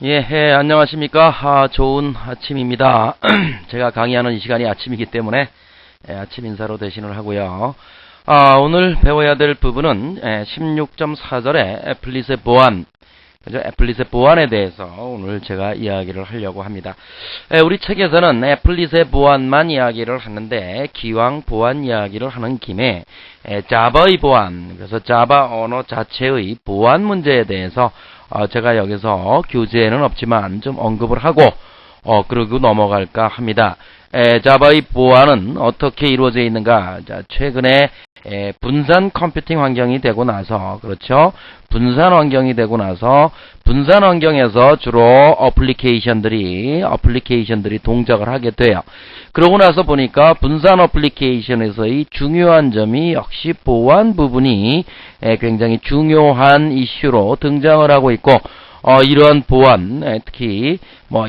안녕하십니까. 좋은 아침입니다. 제가 강의하는 이 시간이 아침이기 때문에 아침 인사로 대신을 하고요. 오늘 배워야 될 부분은 16.4절의 애플릿의 보안, 그죠? 애플릿의 보안에 대해서 오늘 제가 이야기를 하려고 합니다. 우리 책에서는 애플릿의 보안만 이야기를 하는데 기왕 보안 이야기를 하는 김에 자바의 보안, 그래서 자바 언어 자체의 보안 문제에 대해서 제가 여기서 교재에는 없지만 좀 언급을 하고 그러고 넘어갈까 합니다. 자바의 보안은 어떻게 이루어져 있는가? 자, 최근에 분산 컴퓨팅 환경이 되고 나서, 그렇죠? 분산 환경이 되고 나서 분산 환경에서 주로 어플리케이션들이 동작을 하게 돼요. 그러고 나서 보니까 분산 어플리케이션에서의 중요한 점이 역시 보안 부분이 굉장히 중요한 이슈로 등장을 하고 있고, 이러한 보안, 특히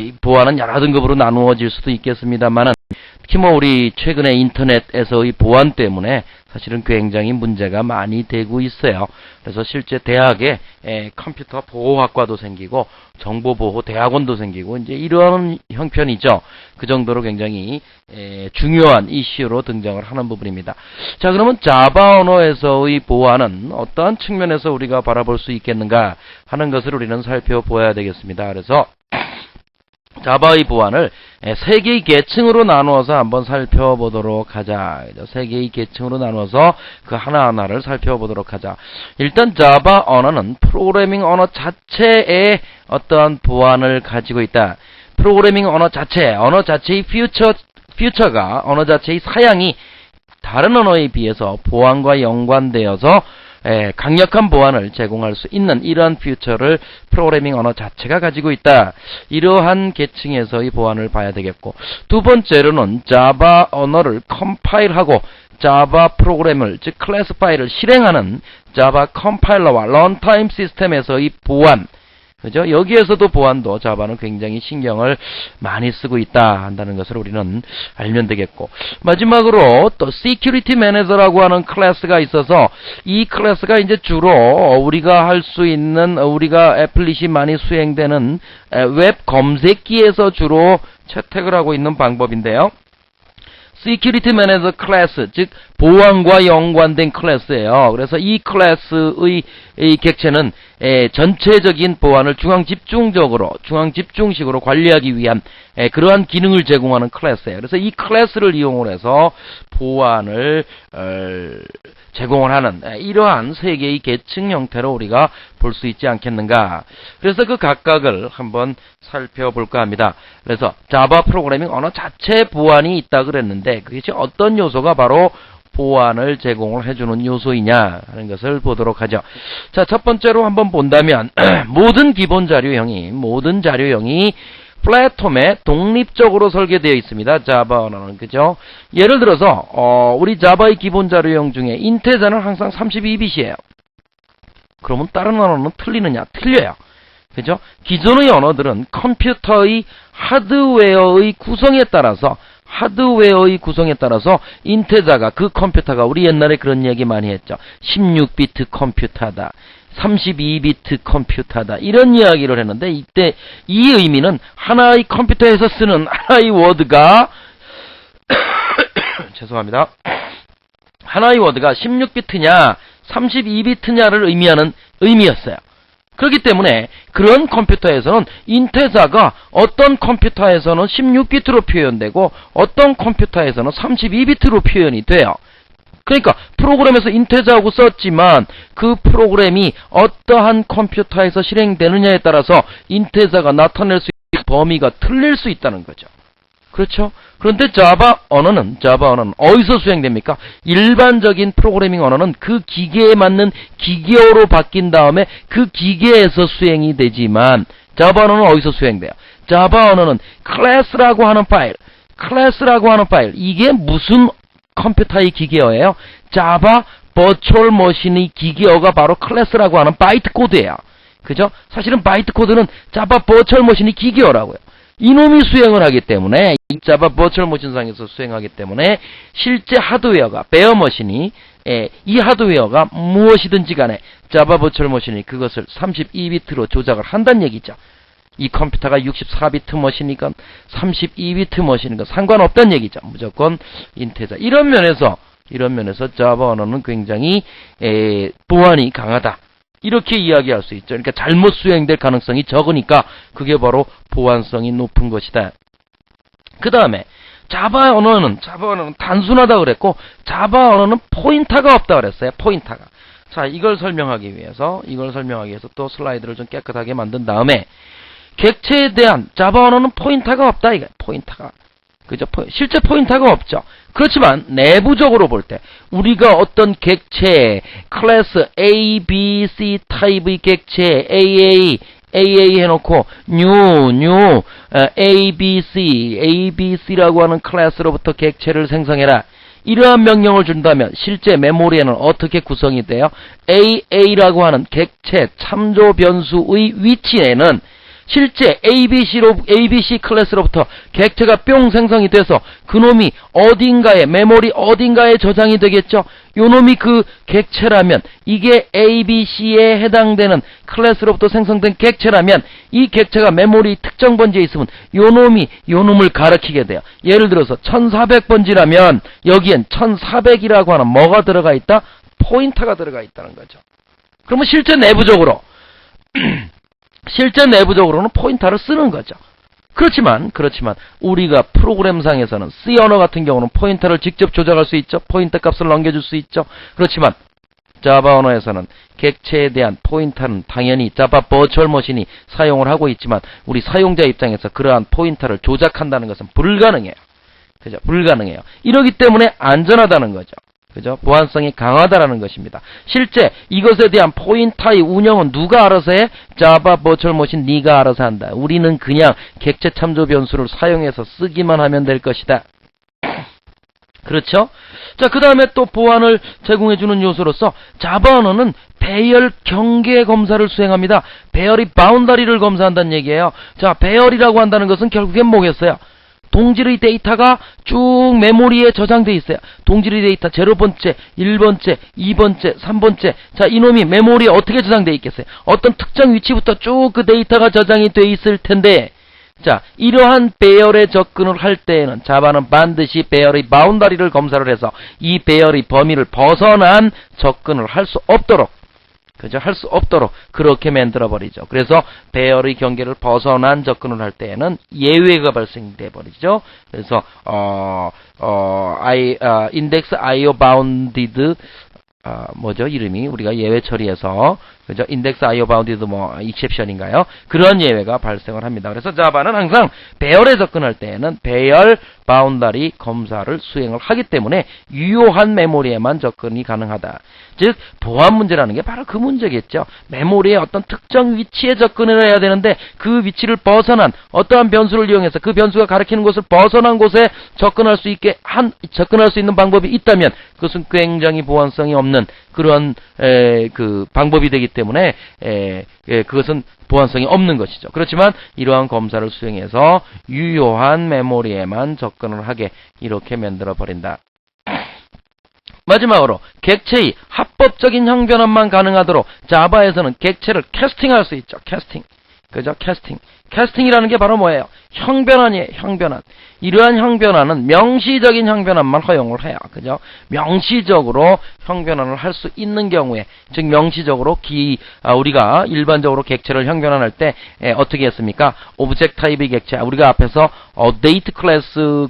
이 보안은 여러 등급으로 나누어질 수도 있겠습니다만은, 특히 우리 최근에 인터넷에서의 보안 때문에 사실은 굉장히 문제가 많이 되고 있어요. 그래서 실제 대학에 컴퓨터 보호학과도 생기고 정보보호 대학원도 생기고 이제 이런 형편이죠. 그 정도로 굉장히 중요한 이슈로 등장을 하는 부분입니다. 자, 그러면 자바 언어에서의 보안은 어떠한 측면에서 우리가 바라볼 수 있겠는가 하는 것을 우리는 살펴보아야 되겠습니다. 그래서 자바의 보안을 세 개의 계층으로 나누어서 한번 살펴보도록 하자. 세 개의 계층으로 나누어서 그 하나하나를 살펴보도록 하자. 일단 자바 언어는 프로그래밍 언어 자체에 어떠한 보안을 가지고 있다. 프로그래밍 언어 자체의 퓨처가 언어 자체의 사양이 다른 언어에 비해서 보안과 연관되어서 강력한 보안을 제공할 수 있는 이러한 퓨처를 프로그래밍 언어 자체가 가지고 있다. 이러한 계층에서의 보안을 봐야 되겠고, 두 번째로는 자바 언어를 컴파일하고 자바 프로그램을, 즉 클래스 파일을 실행하는 자바 컴파일러와 런타임 시스템에서의 보안, 그죠? 여기에서도 보안도 자바는 굉장히 신경을 많이 쓰고 있다 한다는 것을 우리는 알면 되겠고, 마지막으로 또 Security Manager라고 하는 클래스가 있어서 이 클래스가 이제 주로 우리가 할 수 있는, 우리가 애플릿이 많이 수행되는 웹 검색기에서 주로 채택을 하고 있는 방법인데요. Security Manager 클래스, 즉 보안과 연관된 클래스예요. 그래서 이 클래스의 객체는 전체적인 보안을 중앙 집중식으로 관리하기 위한 그러한 기능을 제공하는 클래스예요. 그래서 이 클래스를 이용을 해서 보안을 제공을 하는 이러한 세 개의 계층 형태로 우리가 볼 수 있지 않겠는가. 그래서 그 각각을 한번 살펴볼까 합니다. 그래서 자바 프로그래밍 언어 자체 보안이 있다 그랬는데 그것이 어떤 요소가 바로 보안을 제공을 해주는 요소이냐 하는 것을 보도록 하죠. 자, 첫 번째로 한번 본다면 모든 기본 자료형이 플랫폼에 독립적으로 설계되어 있습니다. 자바 언어는, 그죠? 예를 들어서 우리 자바의 기본 자료형 중에 인테자는 항상 32bit이에요. 그러면 다른 언어는 틀리느냐? 틀려요. 그죠? 기존의 언어들은 컴퓨터의 하드웨어의 구성에 따라서 인테자가, 그 컴퓨터가, 우리 옛날에 그런 얘기 많이 했죠. 16비트 컴퓨터다, 32비트 컴퓨터다, 이런 이야기를 했는데, 이때 이 의미는 하나의 컴퓨터에서 쓰는 하나의 워드가 죄송합니다. 하나의 워드가 16비트냐 32비트냐를 의미하는 의미였어요. 그렇기 때문에 그런 컴퓨터에서는 인테자가 어떤 컴퓨터에서는 16비트로 표현되고 어떤 컴퓨터에서는 32비트로 표현이 돼요. 그러니까 프로그램에서 인테자하고 썼지만 그 프로그램이 어떠한 컴퓨터에서 실행되느냐에 따라서 인테자가 나타낼 수 있는 범위가 틀릴 수 있다는 거죠. 그렇죠? 그런데 자바 언어는 어디서 수행됩니까? 일반적인 프로그래밍 언어는 그 기계에 맞는 기계어로 바뀐 다음에 그 기계에서 수행이 되지만 자바 언어는 어디서 수행돼요? 자바 언어는 클래스라고 하는 파일, 이게 무슨 컴퓨터의 기계어예요? 자바 버추얼 머신의 기계어가 바로 클래스라고 하는 바이트 코드예요. 그죠? 사실은 바이트 코드는 자바 버추얼 머신의 기계어라고요. 이놈이 수행을 하기 때문에, 이 자바 버추얼 머신상에서 수행하기 때문에 실제 하드웨어가, 베어 머신이 이 하드웨어가 무엇이든지 간에 자바 버추얼 머신이 그것을 32비트로 조작을 한다는 얘기죠. 이 컴퓨터가 64비트 머신이건 32비트 머신이건 상관없다는 얘기죠. 무조건 인테자. 이런 면에서 자바 언어는 굉장히 보안이 강하다. 이렇게 이야기할 수 있죠. 그러니까 잘못 수행될 가능성이 적으니까 그게 바로 보안성이 높은 것이다. 그 다음에 자바 언어는 단순하다 그랬고 자바 언어는 포인터가 없다 그랬어요. 포인터가. 자, 이걸 설명하기 위해서 또 슬라이드를 좀 깨끗하게 만든 다음에 객체에 대한 자바 언어는 포인터가 없다 이게 포인터가. 그죠? 실제 포인터가 없죠. 그렇지만 내부적으로 볼 때 우리가 어떤 객체 클래스 A, B, C 타입의 객체 AA 해놓고 new ABC라고 하는 클래스로부터 객체를 생성해라. 이러한 명령을 준다면 실제 메모리에는 어떻게 구성이 돼요? AA라고 하는 객체 참조 변수의 위치에는 실제 ABC 클래스로부터 객체가 뿅 생성이 돼서 그놈이 어딘가에 메모리 어딘가에 저장이 되겠죠. 요놈이 그 객체라면 이게 ABC에 해당되는 클래스로부터 생성된 객체라면 이 객체가 메모리 특정 번지에 있으면 요놈을 가리키게 돼요. 예를 들어서 1400번지라면 여기엔 1400이라고 하는 뭐가 들어가 있다? 포인터가 들어가 있다는 거죠. 그러면 실제 내부적으로는 포인터를 쓰는 거죠. 그렇지만 우리가 프로그램상에서는 C 언어 같은 경우는 포인터를 직접 조작할 수 있죠. 포인터 값을 넘겨줄 수 있죠. 그렇지만 자바 언어에서는 객체에 대한 포인터는 당연히 자바 버추얼 머신이 사용을 하고 있지만 우리 사용자 입장에서 그러한 포인터를 조작한다는 것은 불가능해요. 그죠? 불가능해요. 이러기 때문에 안전하다는 거죠. 그죠? 보안성이 강하다라는 것입니다. 실제 이것에 대한 포인터의 운영은 누가 알아서 해? 자바 버추얼 머신 네가 알아서 한다. 우리는 그냥 객체 참조 변수를 사용해서 쓰기만 하면 될 것이다. 그렇죠? 자, 그 다음에 또 보안을 제공해주는 요소로서 자바 언어는 배열 경계 검사를 수행합니다. 배열이 바운더리를 검사한다는 얘기예요. 자, 배열이라고 한다는 것은 결국엔 뭐겠어요? 동질의 데이터가 쭉 메모리에 저장돼 있어요. 동질의 데이터 0번째, 1번째, 2번째, 3번째. 자, 이놈이 메모리에 어떻게 저장돼 있겠어요? 어떤 특정 위치부터 쭉 그 데이터가 저장이 돼 있을 텐데, 자, 이러한 배열에 접근을 할 때에는 자바는 반드시 배열의 바운더리를 검사를 해서 이 배열의 범위를 벗어난 접근을 할 수 없도록, 그죠? 할 수 없도록 그렇게 만들어버리죠. 그래서 배열의 경계를 벗어난 접근을 할 때에는 예외가 발생돼 버리죠. 그래서 index IO bounded 뭐죠? 이름이 우리가 예외 처리해서 그죠? index IO bounded exception인가요? 그런 예외가 발생을 합니다. 그래서 자바는 항상 배열에 접근할 때에는 배열 바운더리 검사를 수행을 하기 때문에 유효한 메모리에만 접근이 가능하다. 즉 보안 문제라는 게 바로 그 문제겠죠. 메모리의 어떤 특정 위치에 접근을 해야 되는데 그 위치를 벗어난 어떠한 변수를 이용해서 그 변수가 가리키는 곳을 벗어난 곳에 접근할 수 있는 방법이 있다면 그것은 굉장히 보안성이 없는 그런 그 방법이 되기 때문에 그것은 보안성이 없는 것이죠. 그렇지만 이러한 검사를 수행해서 유효한 메모리에만 접근을 하게 이렇게 만들어 버린다. 마지막으로 객체의 합법적인 형변환만 가능하도록 자바에서는 객체를 캐스팅할 수 있죠. 캐스팅. 그죠? 캐스팅이라는 게 바로 뭐예요? 형변환이에요. 형변환. 이러한 형변환은 명시적인 형변환만 허용을 해요. 그죠? 명시적으로 형변환을 할 수 있는 경우에, 즉 명시적으로 우리가 일반적으로 객체를 형변환할 때 어떻게 했습니까? 오브젝트 타입의 객체, 우리가 앞에서 데이트 클래스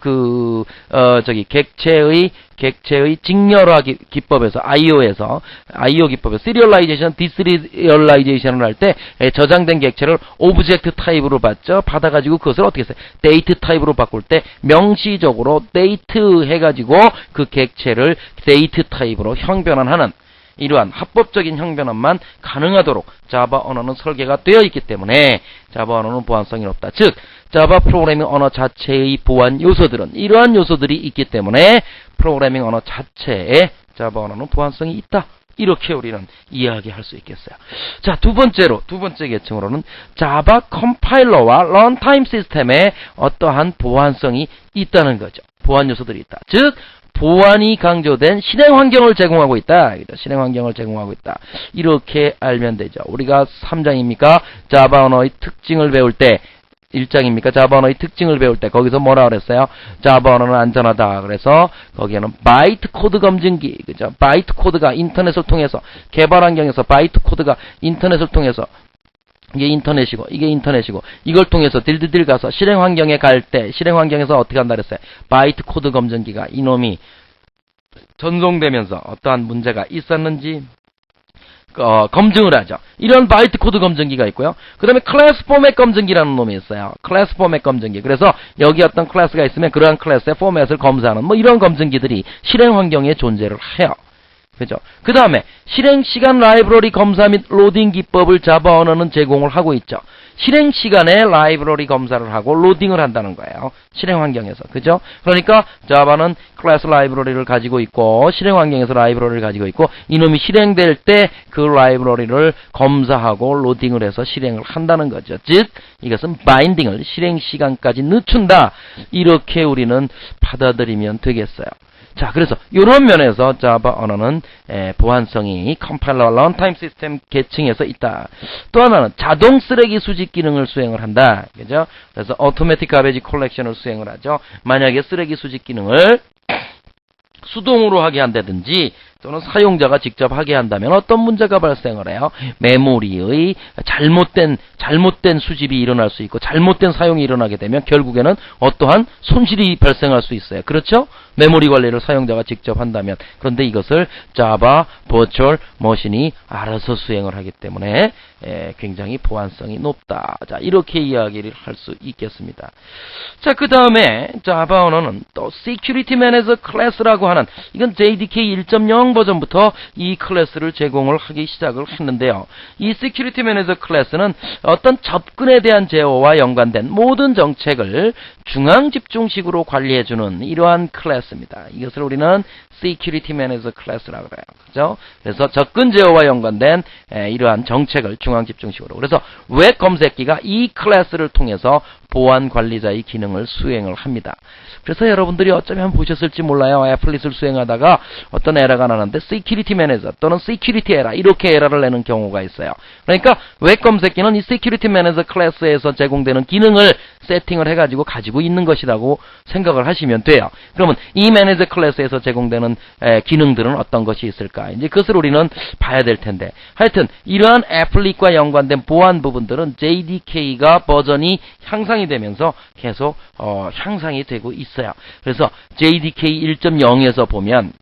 객체의 직렬화 기법에서 IO 기법에서 시리얼라이제이션, 디시리얼라이제이션을 할 때 저장된 객체를 오브젝트 타입으로 받아가지고 그것을 어떻게 했어요? 데이트 타입으로 바꿀 때 명시적으로 데이트 해가지고 그 객체를 데이트 타입으로 형변환하는 이러한 합법적인 형변환만 가능하도록 자바 언어는 설계가 되어 있기 때문에 자바 언어는 보안성이 높다. 즉 자바 프로그래밍 언어 자체의 보안 요소들은 이러한 요소들이 있기 때문에 프로그래밍 언어 자체에 자바 언어는 보안성이 있다. 이렇게 우리는 이야기할 수 있겠어요. 자, 두 번째 계층으로는 자바 컴파일러와 런타임 시스템에 어떠한 보안성이 있다는 거죠. 보안 요소들이 있다. 즉 보안이 강조된 실행 환경을 제공하고 있다. 실행 환경을 제공하고 있다. 이렇게 알면 되죠. 우리가 3장입니까? 자바 언어의 특징을 배울 때 1장입니까? 자바 언어의 특징을 배울 때 거기서 뭐라 그랬어요? 자바 언어는 안전하다. 그래서 거기에는 바이트 코드 검증기, 그죠? 바이트 코드가 인터넷을 통해서 개발 환경에서 바이트 코드가 인터넷을 통해서 이게 인터넷이고 이걸 통해서 딜딜 가서 실행 환경에 갈 때 실행 환경에서 어떻게 한다 그랬어요? 바이트 코드 검증기가 이놈이 전송되면서 어떠한 문제가 있었는지 검증을 하죠. 이런 바이트 코드 검증기가 있고요. 그 다음에 클래스 포맷 검증기라는 놈이 있어요. 클래스 포맷 검증기. 그래서 여기 어떤 클래스가 있으면 그러한 클래스의 포맷을 검사하는 뭐 이런 검증기들이 실행 환경에 존재를 해요. 그죠? 그 다음에 실행 시간 라이브러리 검사 및 로딩 기법을 자바 언어는 제공을 하고 있죠. 실행 시간에 라이브러리 검사를 하고 로딩을 한다는 거예요. 실행 환경에서. 그죠? 그러니까 자바는 클래스 라이브러리를 가지고 있고 실행 환경에서 라이브러리를 가지고 있고 이놈이 실행될 때 그 라이브러리를 검사하고 로딩을 해서 실행을 한다는 거죠. 즉 이것은 바인딩을 실행 시간까지 늦춘다. 이렇게 우리는 받아들이면 되겠어요. 자, 그래서 이런 면에서 자바 언어는 보안성이 컴파일러와 런타임 시스템 계층에서 있다. 또 하나는 자동 쓰레기 수집 기능을 수행을 한다. 그죠? 그래서 automatic garbage collection을 수행을 하죠. 만약에 쓰레기 수집 기능을 수동으로 하게 한다든지 또는 사용자가 직접 하게 한다면 어떤 문제가 발생을 해요? 메모리의 잘못된 수집이 일어날 수 있고 잘못된 사용이 일어나게 되면 결국에는 어떠한 손실이 발생할 수 있어요. 그렇죠? 메모리 관리를 사용자가 직접 한다면. 그런데 이것을 자바 버추얼 머신이 알아서 수행을 하기 때문에 굉장히 보안성이 높다. 자, 이렇게 이야기를 할 수 있겠습니다. 자, 그 다음에 자바 언어는 또 Security Manager 클래스라고 하는 이건 JDK 1.0 버전부터 이 클래스를 제공을 하기 시작을 했는데요. 이 Security Manager 클래스는 어떤 접근에 대한 제어와 연관된 모든 정책을 중앙 집중식으로 관리해주는 이러한 클래스입니다. 이것을 우리는 Security Manager 클래스라고 그래요. 그죠? 그래서 접근 제어와 연관된 이러한 정책을 중앙 집중식으로. 그래서 웹 검색기가 이 클래스를 통해서 보안 관리자의 기능을 수행을 합니다. 그래서 여러분들이 어쩌면 보셨을지 몰라요. 애플릿을 수행하다가 어떤 에러가 나는데 Security Manager 또는 Security Error 이렇게 에러를 내는 경우가 있어요. 그러니까 웹 검색기는 이 Security Manager 클래스에서 제공되는 기능을 세팅을 해가지고 가지고 있는 것이라고 생각을 하시면 돼요. 그러면 이 매니저 클래스에서 제공되는 기능들은 어떤 것이 있을까? 이제 그것을 우리는 봐야 될 텐데. 하여튼 이러한 애플릿과 연관된 보안 부분들은 JDK가 버전이 향상이 되면서 계속 향상이 되고 있어요. 그래서 JDK 1.0에서 보면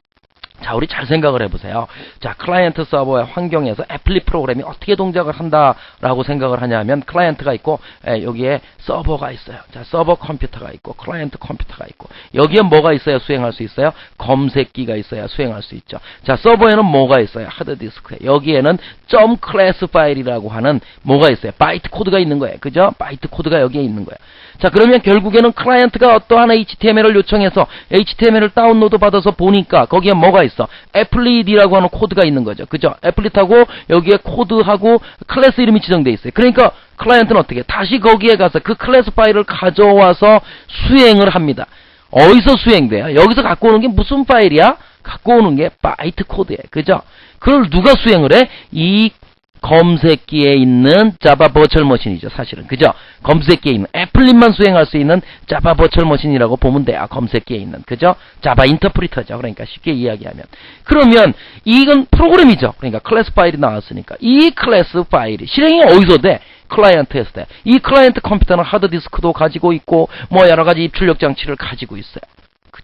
자, 우리 잘 생각을 해보세요. 자, 클라이언트 서버의 환경에서 애플릿 프로그램이 어떻게 동작을 한다라고 생각을 하냐면 클라이언트가 있고 여기에 서버가 있어요. 자, 서버 컴퓨터가 있고 클라이언트 컴퓨터가 있고 여기에 뭐가 있어야 수행할 수 있어요? 검색기가 있어야 수행할 수 있죠. 자, 서버에는 뭐가 있어요? 하드디스크에. 여기에는 .class 파일이라고 하는 뭐가 있어요? 바이트 코드가 있는 거예요. 그죠? 바이트 코드가 여기에 있는 거예요. 자, 그러면 결국에는 클라이언트가 어떠한 HTML을 요청해서 HTML을 다운로드 받아서 보니까 거기에 뭐가 있어? 애플릿이라고 하는 코드가 있는 거죠. 그죠? 애플릿하고 여기에 코드하고 클래스 이름이 지정되어 있어요. 그러니까 클라이언트는 어떻게? 다시 거기에 가서 그 클래스 파일을 가져와서 수행을 합니다. 어디서 수행돼요? 여기서 갖고 오는 게 무슨 파일이야? 갖고 오는 게 바이트 코드예요. 그죠? 그걸 누가 수행을 해? 이 검색기에 있는 자바 버추얼 머신이죠, 사실은. 그죠? 검색기에 있는 애플릿만 수행할 수 있는 자바 버추얼 머신이라고 보면 돼요. 검색기에 있는. 그죠? 자바 인터프리터죠. 그러니까 쉽게 이야기하면. 그러면 이건 프로그램이죠. 그러니까 클래스 파일이 나왔으니까 이 클래스 파일이 실행이 어디서 돼? 클라이언트에서 돼. 이 클라이언트 컴퓨터는 하드디스크도 가지고 있고 뭐 여러 가지 입출력 장치를 가지고 있어요.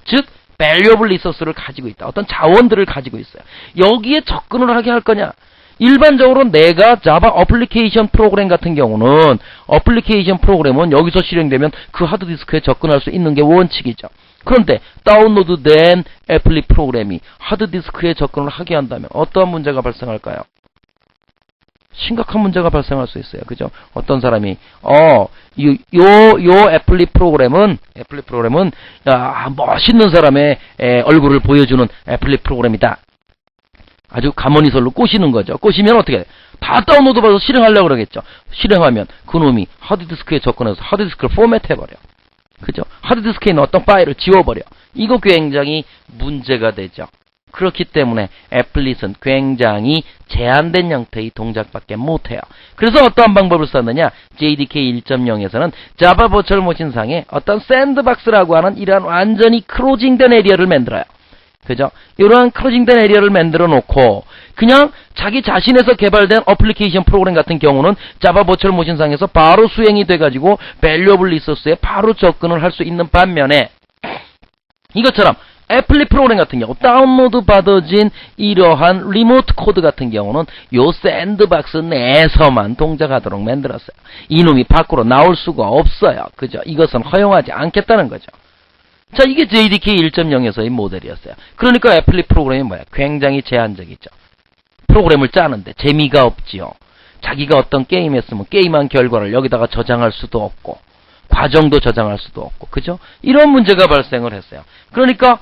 즉 valuable resource를 가지고 있다. 어떤 자원들을 가지고 있어요. 여기에 접근을 하게 할 거냐? 일반적으로 내가 자바 어플리케이션 프로그램 같은 경우는 어플리케이션 프로그램은 여기서 실행되면 그 하드디스크에 접근할 수 있는 게 원칙이죠. 그런데 다운로드된 애플릿 프로그램이 하드디스크에 접근을 하게 한다면 어떠한 문제가 발생할까요? 심각한 문제가 발생할 수 있어요. 그죠? 어떤 사람이 애플릿 프로그램은 멋있는 사람의 얼굴을 보여주는 애플릿 프로그램이다. 아주 가머니설로 꼬시는 거죠. 꼬시면 어떻게 돼? 다 다운로드 받아서 실행하려고 그러겠죠. 실행하면 그놈이 하드디스크에 접근해서 하드디스크를 포맷해버려. 그죠? 하드디스크에 있는 어떤 파일을 지워버려. 이거 굉장히 문제가 되죠. 그렇기 때문에 애플릿은 굉장히 제한된 형태의 동작밖에 못해요. 그래서 어떠한 방법을 썼느냐? JDK 1.0에서는 자바 버추얼 머신상에 어떤 샌드박스라고 하는 이러한 완전히 크로징된 에리어를 만들어요. 그죠? 이러한 크로징된 에리어를 만들어 놓고 그냥 자기 자신에서 개발된 어플리케이션 프로그램 같은 경우는 자바 버추얼 머신상에서 바로 수행이 돼가지고 밸류어블 리소스에 바로 접근을 할 수 있는 반면에 이것처럼 애플릿 프로그램 같은 경우 다운로드 받아진 이러한 리모트 코드 같은 경우는 요 샌드박스 내에서만 동작하도록 만들었어요. 이놈이 밖으로 나올 수가 없어요. 그죠? 이것은 허용하지 않겠다는 거죠. 자, 이게 JDK 1.0에서의 모델이었어요. 그러니까 애플릿 프로그램이 뭐야? 굉장히 제한적이죠. 프로그램을 짜는데 재미가 없지요. 자기가 어떤 게임 했으면 게임한 결과를 여기다가 저장할 수도 없고 과정도 저장할 수도 없고 그죠? 이런 문제가 발생을 했어요. 그러니까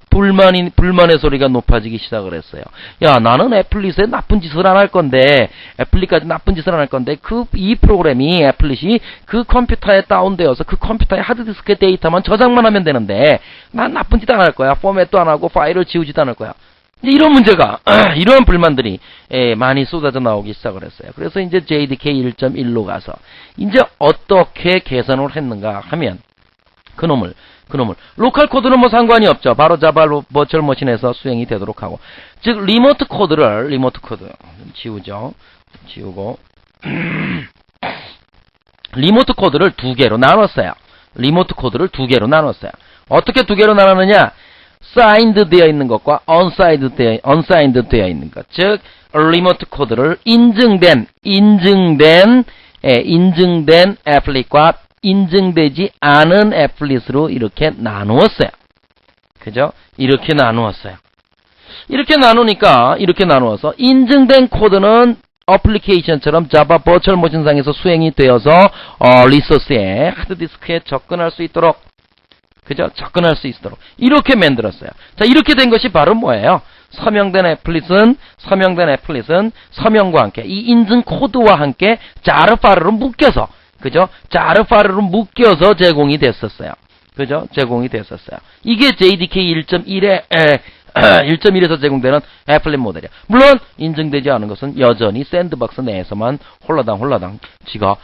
불만의 소리가 높아지기 시작을 했어요. 야, 나는 애플릿에 나쁜 짓을 안 할 건데, 애플릿까지 나쁜 짓을 안 할 건데, 이 프로그램이, 애플릿이 그 컴퓨터에 다운되어서 그 컴퓨터의 하드디스크의 데이터만 저장만 하면 되는데, 난 나쁜 짓 안 할 거야. 포맷도 안 하고 파일을 지우지도 않을 거야. 이제 이런 문제가, 이러한 불만들이 많이 쏟아져 나오기 시작을 했어요. 그래서 이제 JDK 1.1로 가서, 이제 어떻게 개선을 했는가 하면, 그놈을 로컬 코드는 뭐 상관이 없죠. 바로 자바 버추얼 머신에서 수행이 되도록 하고, 즉 리모트 코드 지우고 리모트 코드를 두 개로 나눴어요. 어떻게 두 개로 나눴느냐? 사인드 되어 있는 것과 언사인드 되어 있는 것. 즉 리모트 코드를 인증된 애플릿과 인증되지 않은 애플릿으로 이렇게 나누었어요. 그죠? 이렇게 나누어서 인증된 코드는 어플리케이션처럼 자바 버추얼 머신상에서 수행이 되어서 리소스에 하드디스크에 접근할 수 있도록 이렇게 만들었어요. 자, 이렇게 된 것이 바로 뭐예요? 서명된 애플릿은 서명과 함께 이 인증 코드와 함께 자르 파일로 묶여서 제공이 됐었어요. 이게 JDK 1.1에서 제공되는 애플릿 모델이야. 물론 인증되지 않은 것은 여전히 샌드박스 내에서만 홀라당 지가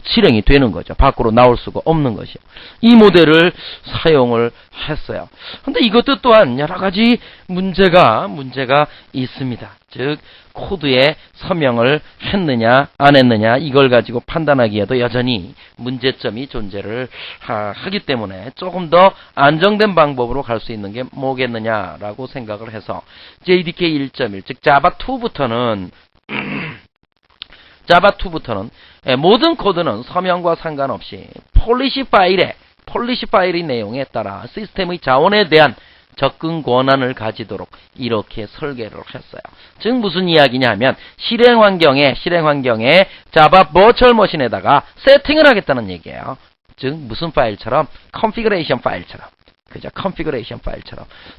실행이 되는 거죠. 밖으로 나올 수가 없는 것이요. 이 모델을 사용을 했어요. 근데 이것도 또한 여러 가지 문제가 있습니다. 즉 코드에 서명을 했느냐 안 했느냐 이걸 가지고 판단하기에도 여전히 문제점이 존재를 하기 때문에 조금 더 안정된 방법으로 갈 수 있는 게 뭐겠느냐라고 생각을 해서 JDK 1.1 즉 자바2부터는 모든 코드는 서명과 상관없이 폴리시 파일의 내용에 따라 시스템의 자원에 대한 접근 권한을 가지도록 이렇게 설계를 했어요. 즉 무슨 이야기냐 하면 실행 환경에 자바 버추얼 머신에다가 세팅을 하겠다는 얘기예요. 즉 무슨 파일처럼 컨피그레이션 파일처럼.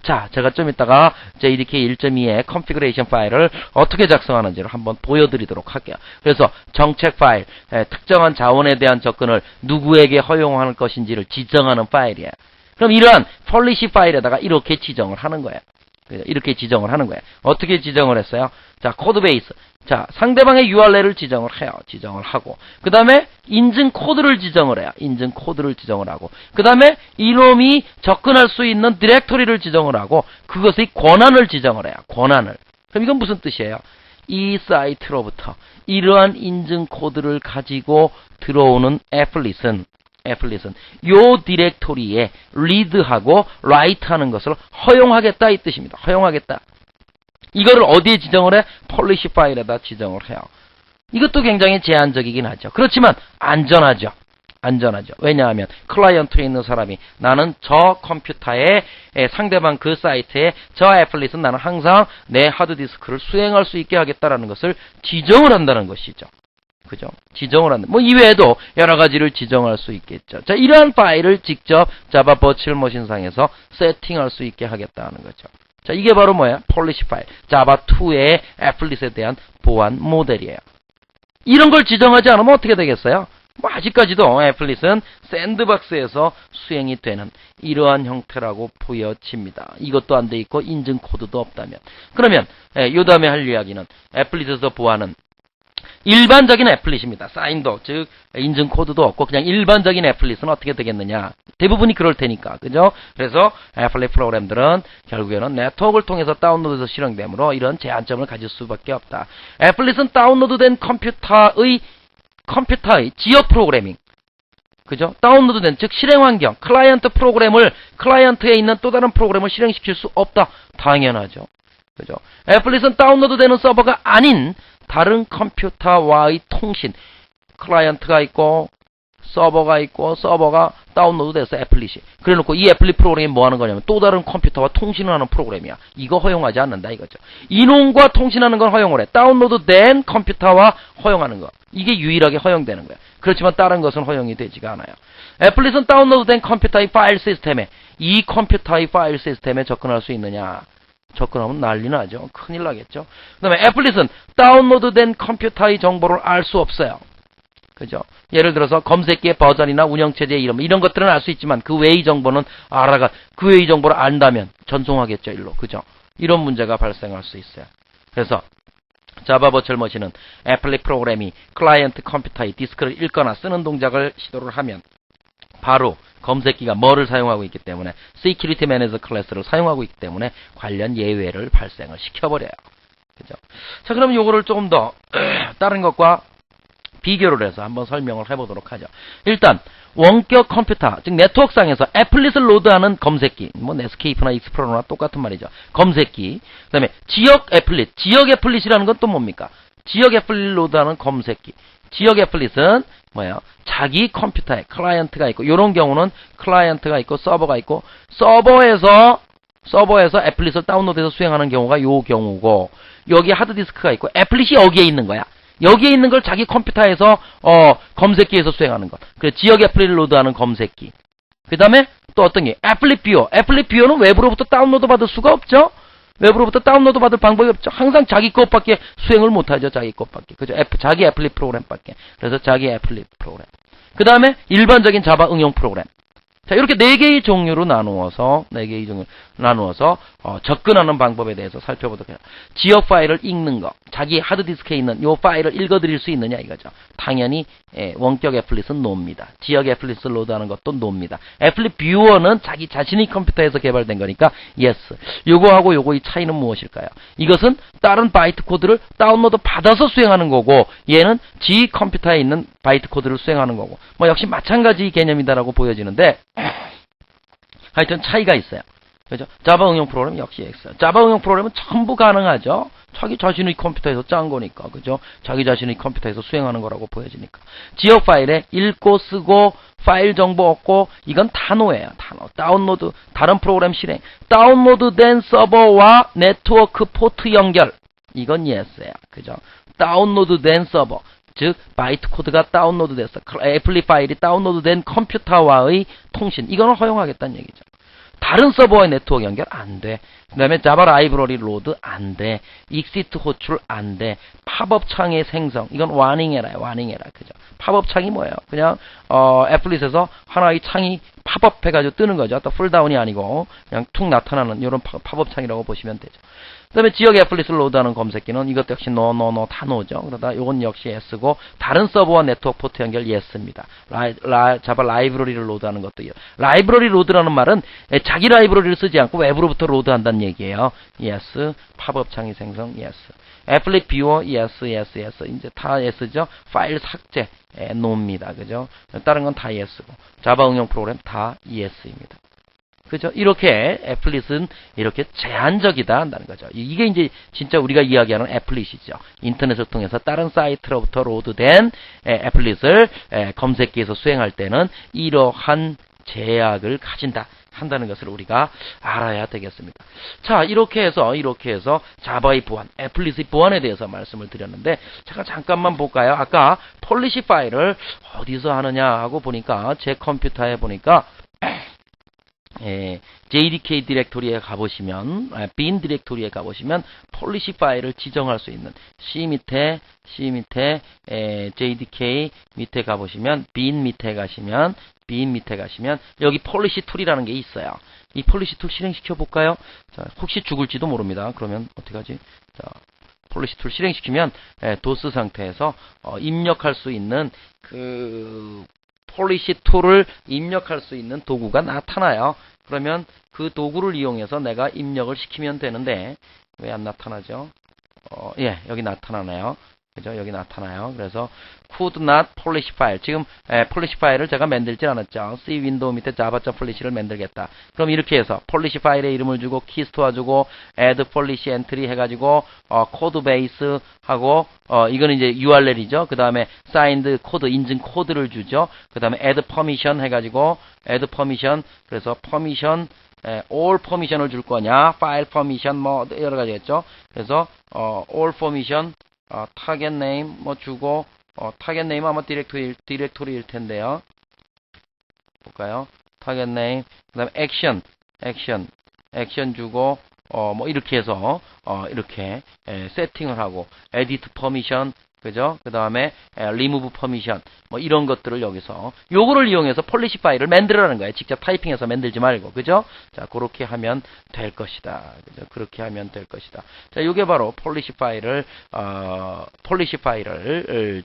자, 제가 좀 이따가 JDK 1.2의 컨피그레이션 파일을 어떻게 작성하는지를 한번 보여드리도록 할게요. 그래서 정책 파일, 특정한 자원에 대한 접근을 누구에게 허용할 것인지를 지정하는 파일이에요. 그럼 이러한 폴리시 파일에다가 이렇게 지정을 하는 거예요. 어떻게 지정을 했어요? 자, 코드 베이스. 자, 상대방의 URL을 지정을 하고, 그 다음에 인증 코드를 지정을 하고, 그 다음에 이놈이 접근할 수 있는 디렉토리를 지정을 하고, 그것의 권한을 지정을 해요. 그럼 이건 무슨 뜻이에요? 이 사이트로부터 이러한 인증 코드를 가지고 들어오는 애플릿은 요 디렉토리에 리드하고 라이트하는 것을 허용하겠다 이 뜻입니다. 이거를 어디에 지정을 해? 폴리시 파일에다 지정을 해요. 이것도 굉장히 제한적이긴 하죠. 그렇지만 안전하죠. 왜냐하면 클라이언트에 있는 사람이 나는 저 컴퓨터에 상대방 그 사이트에 저 애플릿은 나는 항상 내 하드디스크를 수행할 수 있게 하겠다라는 것을 지정을 한다는 것이죠. 뭐 이외에도 여러 가지를 지정할 수 있겠죠. 자, 이러한 파일을 직접 자바 버추얼 머신상에서 세팅할 수 있게 하겠다는 거죠. 자, 이게 바로 뭐야? 폴리시 파일. 자바2의 애플릿에 대한 보안 모델이에요. 이런 걸 지정하지 않으면 어떻게 되겠어요? 뭐 아직까지도 애플릿은 샌드박스에서 수행이 되는 이러한 형태라고 보여집니다. 이것도 안 돼 있고 인증 코드도 없다면. 그러면 요 다음에 할 이야기는 애플릿에서 보아하는 일반적인 애플릿입니다. 사인도, 즉 인증 코드도 없고 그냥 일반적인 애플릿은 어떻게 되겠느냐. 대부분이 그럴 테니까. 그죠? 그래서 애플릿 프로그램들은 결국에는 네트워크를 통해서 다운로드해서 실행되므로 이런 제한점을 가질 수밖에 없다. 애플릿은 다운로드된 컴퓨터의 지역 프로그래밍. 그죠? 다운로드된, 즉 실행 환경, 클라이언트 프로그램을 클라이언트에 있는 또 다른 프로그램을 실행시킬 수 없다. 당연하죠. 그죠? 애플릿은 다운로드되는 서버가 아닌 다른 컴퓨터와의 통신, 클라이언트가 있고 서버가 있고 서버가 다운로드돼서 애플릿이 그래놓고 이 애플릿 프로그램이 뭐 하는 거냐면 또 다른 컴퓨터와 통신을 하는 프로그램이야. 이거 허용하지 않는다 이거죠. 인원과 통신하는 건 허용을 해. 다운로드된 컴퓨터와 허용하는 거, 이게 유일하게 허용되는 거야. 그렇지만 다른 것은 허용이 되지가 않아요. 애플릿은 다운로드된 컴퓨터의 파일 시스템에, 이 컴퓨터의 파일 시스템에 접근할 수 있느냐. 접근하면 난리 나죠. 큰일 나겠죠. 그 다음에 애플릿은 다운로드된 컴퓨터의 정보를 알 수 없어요. 그죠? 예를 들어서 검색기의 버전이나 운영체제의 이름, 이런 것들은 알 수 있지만 그 외의 정보는 그 외의 정보를 안다면 전송하겠죠, 일로. 그죠? 이런 문제가 발생할 수 있어요. 그래서 자바 버추얼 머신은 애플릿 프로그램이 클라이언트 컴퓨터의 디스크를 읽거나 쓰는 동작을 시도를 하면 바로 검색기가 뭐를 사용하고 있기 때문에 Security Manager 클래스를 사용하고 있기 때문에 관련 예외를 발생을 시켜버려요. 그죠? 자, 그럼 요거를 조금 더 다른 것과 비교를 해서 한번 설명을 해보도록 하죠. 일단 원격 컴퓨터, 즉 네트워크상에서 애플릿을 로드하는 검색기, 뭐 넷스케이프나 익스플로러나 똑같은 말이죠. 검색기. 그 다음에 지역 애플릿이라는 건 또 뭡니까? 지역 애플릿 로드하는 검색기. 지역 애플릿은 뭐예요? 자기 컴퓨터에 클라이언트가 있고, 이런 경우는 클라이언트가 있고 서버가 있고, 서버에서 애플릿을 다운로드해서 수행하는 경우가 요 경우고, 여기 하드디스크가 있고 애플릿이 여기에 있는 거야. 여기에 있는 걸 자기 컴퓨터에서 검색기에서 수행하는 것. 그 지역 애플릿을 로드하는 검색기. 그 다음에 또 어떤 게 애플릿 뷰어. 애플릿 뷰어는 외부로부터 다운로드 받을 수가 없죠. 외부로부터 다운로드 받을 방법이 없죠. 항상 자기 것밖에 수행을 못하죠. 자기 것밖에. 그죠? 자기 애플릿 프로그램밖에. 그래서 자기 애플릿 프로그램. 그 다음에 일반적인 자바 응용 프로그램. 자, 이렇게 4개의 종류로 나누어서 접근하는 방법에 대해서 살펴보도록 해요. 지역 파일을 읽는 거, 자기 하드디스크에 있는 요 파일을 읽어드릴 수 있느냐 이거죠. 당연히 원격 애플릿은 노입니다. 지역 애플릿을 로드하는 것도 노입니다. 애플릿 뷰어는 자기 자신의 컴퓨터에서 개발된 거니까 yes. 요거하고 요거의 차이는 무엇일까요? 이것은 다른 바이트 코드를 다운로드 받아서 수행하는 거고, 얘는 지 컴퓨터에 있는 바이트 코드를 수행하는 거고, 뭐 역시 마찬가지 개념이다라고 보여지는데, 하여튼 차이가 있어요. 그죠? 자바 응용 프로그램 역시 X. 자바 응용 프로그램은 전부 가능하죠. 자기 자신의 컴퓨터에서 짠 거니까. 그죠? 자기 자신의 컴퓨터에서 수행하는 거라고 보여지니까. 지역 파일에 읽고 쓰고 파일 정보 얻고, 이건 단어예요. 단어. 다운로드, 다른 프로그램 실행. 다운로드된 서버와 네트워크 포트 연결. 이건 yes예요. 그죠? 다운로드된 서버. 즉 바이트 코드가 다운로드됐어. 애플릿 파일이 다운로드된 컴퓨터와의 통신. 이거는 허용하겠다는 얘기죠. 다른 서버와의 네트워크 연결 안 돼. 그 다음에 자바 라이브러리 로드 안 돼. 익시트 호출 안 돼. 팝업 창의 생성. 이건 와닝해라. 그죠? 팝업 창이 뭐예요? 그냥 애플릿에서 하나의 창이 팝업 해가지고 뜨는 거죠. 또 풀다운이 아니고 그냥 툭 나타나는 이런 팝업 창이라고 보시면 되죠. 그 다음에 지역 애플릿을 로드하는 검색기는 이것도 역시 다 노죠. 그러다 이건 역시 S고, 다른 서버와 네트워크 포트 연결 Yes입니다. 자바 라이브러리를 로드하는 것도 라이브러리 로드라는 말은 자기 라이브러리를 쓰지 않고 외부로부터 로드한다는 얘기예요. Yes. 팝업 창의 생성 Yes. 애플릿 뷰어 Yes. 이제 다 S죠. 파일 삭제 노입니다. 그죠? 다른 건 다 S고, 자바 응용 프로그램 다 Yes입니다. 그죠? 이렇게 애플릿은 이렇게 제한적이다 한다는 거죠. 이게 이제 진짜 우리가 이야기하는 애플릿이죠. 인터넷을 통해서 다른 사이트로부터 로드된 애플릿을 검색기에서 수행할 때는 이러한 제약을 가진다 한다는 것을 우리가 알아야 되겠습니다. 자, 이렇게 해서 자바의 보안, 애플릿의 보안에 대해서 말씀을 드렸는데, 제가 잠깐만 볼까요? 아까 폴리시 파일을 어디서 하느냐 하고 보니까 제 컴퓨터에 보니까 제 JDK 디렉토리에 가보시면, bin 디렉토리에 가보시면 폴리시 파일을 지정할 수 있는 C 밑에 JDK 밑에 가보시면 bin 밑에 가시면 여기 폴리시 툴이라는 게 있어요. 이 폴리시 툴 실행시켜 볼까요? 자, 혹시 죽을지도 모릅니다. 그러면 어떻게 하지? 자, 폴리시 툴 실행시키면 도스 상태에서 입력할 수 있는 그 폴리시 툴을 입력할 수 있는 도구가 나타나요. 그러면 그 도구를 이용해서 내가 입력을 시키면 되는데 왜 안 나타나죠? 예, 여기 나타나네요. 그죠? 여기 나타나요. 그래서 could not polish file. 지금 polish 파일을 제가 만들지 않았죠. C 윈도우 밑에 java.polish를 만들겠다. 그럼 이렇게 해서 polish 파일에 이름을 주고 key store 주고 add polish entry 해가지고 code base 하고 이거는 이제 URL이죠. 그 다음에 signed code 인증 코드를 주죠. 그 다음에 add permission 해가지고 add permission 그래서 permission all permission을 줄 거냐, file permission 뭐 여러 가지겠죠. 그래서 all permission target name 뭐 주고 target name 아마 디렉토리일 텐데요. 볼까요? target name 그다음에 action 주고 뭐 이렇게 해서 이렇게 세팅을 하고 edit permission 그죠? 그 다음에 remove permission 뭐 이런 것들을 여기서 요거를 이용해서 폴리시 파일을 만들어라는 거예요. 직접 타이핑해서 만들지 말고 그죠? 자 그렇게 하면 될 것이다. 그죠? 그렇게 하면 될 것이다. 자 요게 바로 폴리시 파일을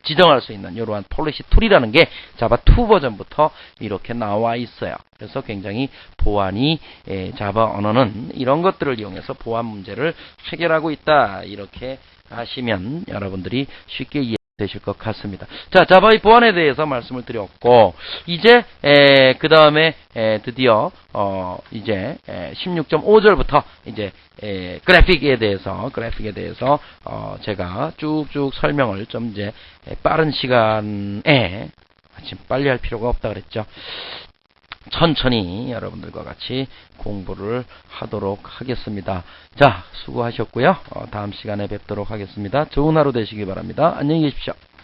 지정할 수 있는 이러한 폴리시 툴이라는 게 자바 2 버전부터 이렇게 나와 있어요. 그래서 굉장히 보안이 자바 언어는 이런 것들을 이용해서 보안 문제를 해결하고 있다. 이렇게 하시면 여러분들이 쉽게 이해되실 것 같습니다. 자, 자바의 보안에 대해서 말씀을 드렸고, 이제, 그 다음에, 드디어, 이제, 16.5절부터, 이제, 그래픽에 대해서, 제가 쭉쭉 설명을 좀 이제, 빠른 시간에, 지금 빨리 할 필요가 없다 그랬죠. 천천히 여러분들과 같이 공부를 하도록 하겠습니다. 자, 수고하셨고요. 다음 시간에 뵙도록 하겠습니다. 좋은 하루 되시기 바랍니다. 안녕히 계십시오.